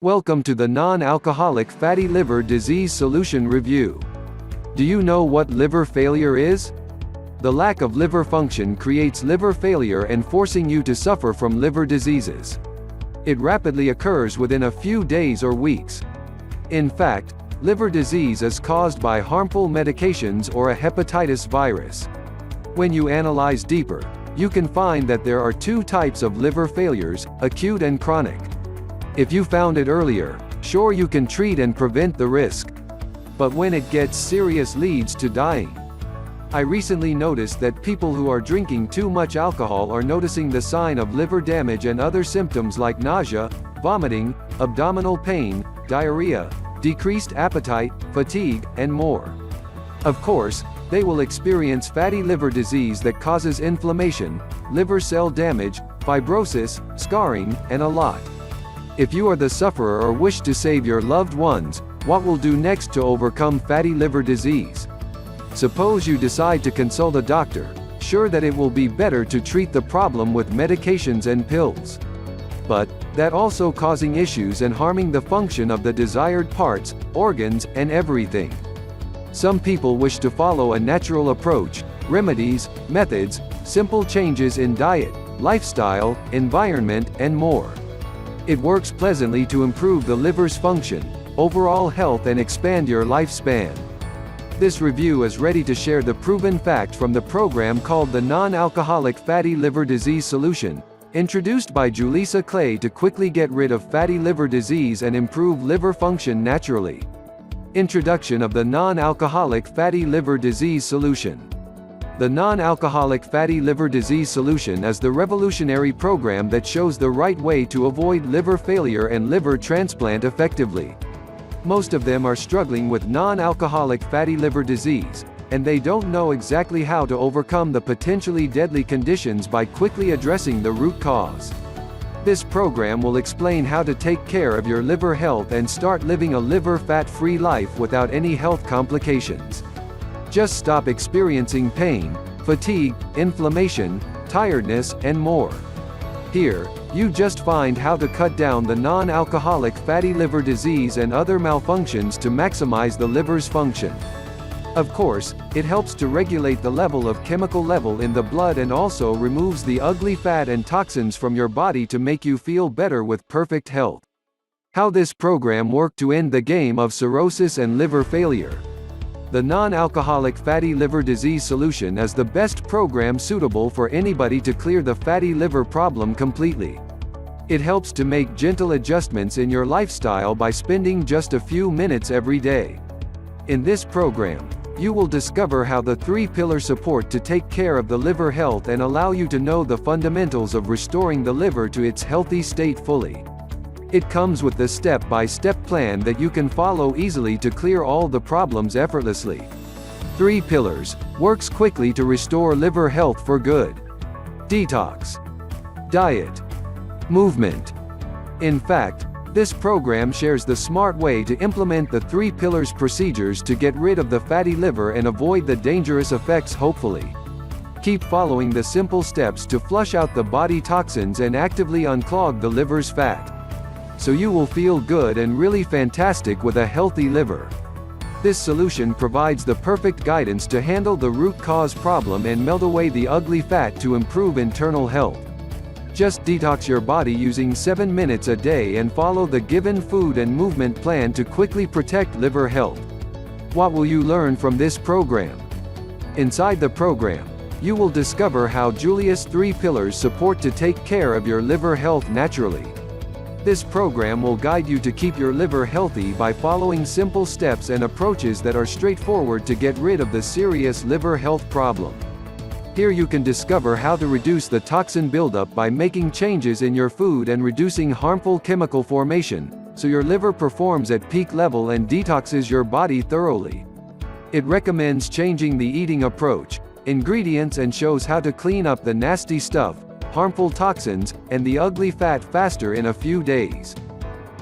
Welcome to the non-alcoholic fatty liver disease solution review. Do you know what liver failure is? The lack of liver function creates liver failure and forcing you to suffer from liver diseases. It rapidly occurs within a few days or weeks. In fact, liver disease is caused by harmful medications or a hepatitis virus. When you analyze deeper, you can find that there are two types of liver failures, acute and chronic. If you found it earlier, sure you can treat and prevent the risk. But when it gets serious, leads to dying. I recently noticed that people who are drinking too much alcohol are noticing the sign of liver damage and other symptoms like nausea, vomiting, abdominal pain, diarrhea, decreased appetite, fatigue, and more. Of course, they will experience fatty liver disease that causes inflammation, liver cell damage, fibrosis, scarring, and a lot. If you are the sufferer or wish to save your loved ones, what will do next to overcome fatty liver disease? Suppose you decide to consult a doctor, sure that it will be better to treat the problem with medications and pills. But that also causing issues and harming the function of the desired parts, organs, and everything. Some people wish to follow a natural approach, remedies, methods, simple changes in diet, lifestyle, environment, and more. It works pleasantly to improve the liver's function, overall health, and expand your lifespan. This review is ready to share the proven fact from the program called the Non-Alcoholic Fatty Liver Disease Solution, introduced by Julissa to quickly get rid of fatty liver disease and improve liver function naturally. Introduction of the Non-Alcoholic Fatty Liver Disease Solution. The Non-Alcoholic Fatty Liver Disease Solution is the revolutionary program that shows the right way to avoid liver failure and liver transplant effectively. Most of them are struggling with non-alcoholic fatty liver disease, and they don't know exactly how to overcome the potentially deadly conditions by quickly addressing the root cause. This program will explain how to take care of your liver health and start living a liver fat-free life without any health complications. Just stop experiencing pain, fatigue, inflammation, tiredness, and more. Here, you just find how to cut down the non-alcoholic fatty liver disease and other malfunctions to maximize the liver's function. Of course, it helps to regulate the level of chemical level in the blood and also removes the ugly fat and toxins from your body to make you feel better with perfect health. How this program worked to end the game of cirrhosis and liver failure. The Non-Alcoholic Fatty Liver Disease Solution is the best program suitable for anybody to clear the fatty liver problem completely. It helps to make gentle adjustments in your lifestyle by spending just a few minutes every day. In this program, you will discover how the three-pillar support to take care of the liver health and allow you to know the fundamentals of restoring the liver to its healthy state fully. It comes with the step-by-step plan that you can follow easily to clear all the problems effortlessly. 3 pillars, works quickly to restore liver health for good. Detox. Diet. Movement. In fact, this program shares the smart way to implement the 3 pillars procedures to get rid of the fatty liver and avoid the dangerous effects hopefully. Keep following the simple steps to flush out the body toxins and actively unclog the liver's fat. So you will feel good and really fantastic with a healthy liver. This solution provides the perfect guidance to handle the root cause problem and melt away the ugly fat to improve internal health. Just detox your body using 7 minutes a day and follow the given food and movement plan to quickly protect liver health. What will you learn from this program? Inside the program, you will discover how Julia's 3 pillars support to take care of your liver health naturally. This program will guide you to keep your liver healthy by following simple steps and approaches that are straightforward to get rid of the serious liver health problem. Here you can discover how to reduce the toxin buildup by making changes in your food and reducing harmful chemical formation, so your liver performs at peak level and detoxes your body thoroughly. It recommends changing the eating approach, ingredients, and shows how to clean up the nasty stuff, harmful toxins, and the ugly fat faster in a few days.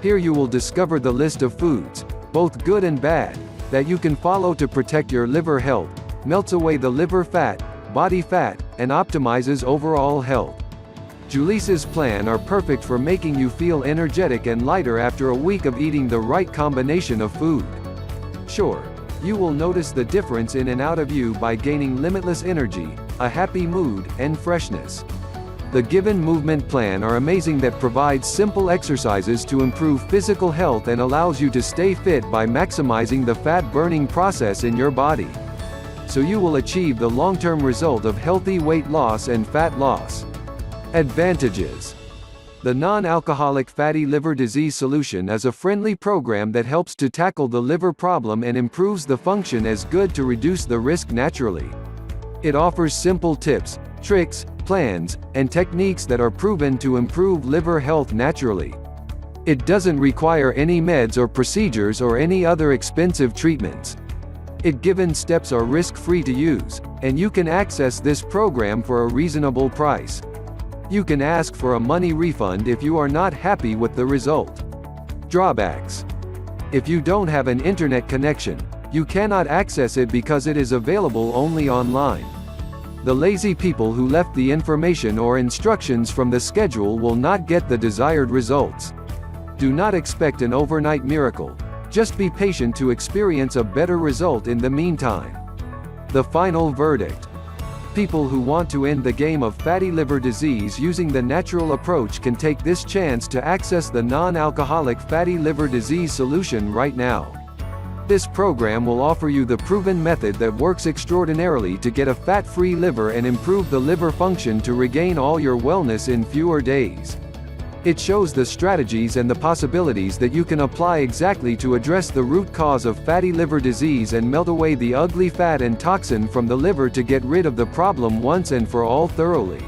Here you will discover the list of foods, both good and bad, that you can follow to protect your liver health, melts away the liver fat, body fat, and optimizes overall health. Julissa's plan are perfect for making you feel energetic and lighter after a week of eating the right combination of food. Sure, you will notice the difference in and out of you by gaining limitless energy, a happy mood, and freshness. The given movement plan are amazing that provides simple exercises to improve physical health and allows you to stay fit by maximizing the fat burning process in your body. So you will achieve the long-term result of healthy weight loss and fat loss. Advantages. The non-alcoholic fatty liver disease solution is a friendly program that helps to tackle the liver problem and improves the function as good to reduce the risk naturally. It offers simple tips, tricks, plans, and techniques that are proven to improve liver health naturally. It doesn't require any meds or procedures or any other expensive treatments. Its given steps are risk-free to use, and you can access this program for a reasonable price. You can ask for a money refund if you are not happy with the result. Drawbacks. If you don't have an internet connection, you cannot access it because it is available only online. The lazy people who left the information or instructions from the schedule will not get the desired results. Do not expect an overnight miracle. Just be patient to experience a better result in the meantime. The final verdict. People who want to end the game of fatty liver disease using the natural approach can take this chance to access the non-alcoholic fatty liver disease solution right now. This program will offer you the proven method that works extraordinarily to get a fat-free liver and improve the liver function to regain all your wellness in fewer days. It shows the strategies and the possibilities that you can apply exactly to address the root cause of fatty liver disease and melt away the ugly fat and toxin from the liver to get rid of the problem once and for all thoroughly.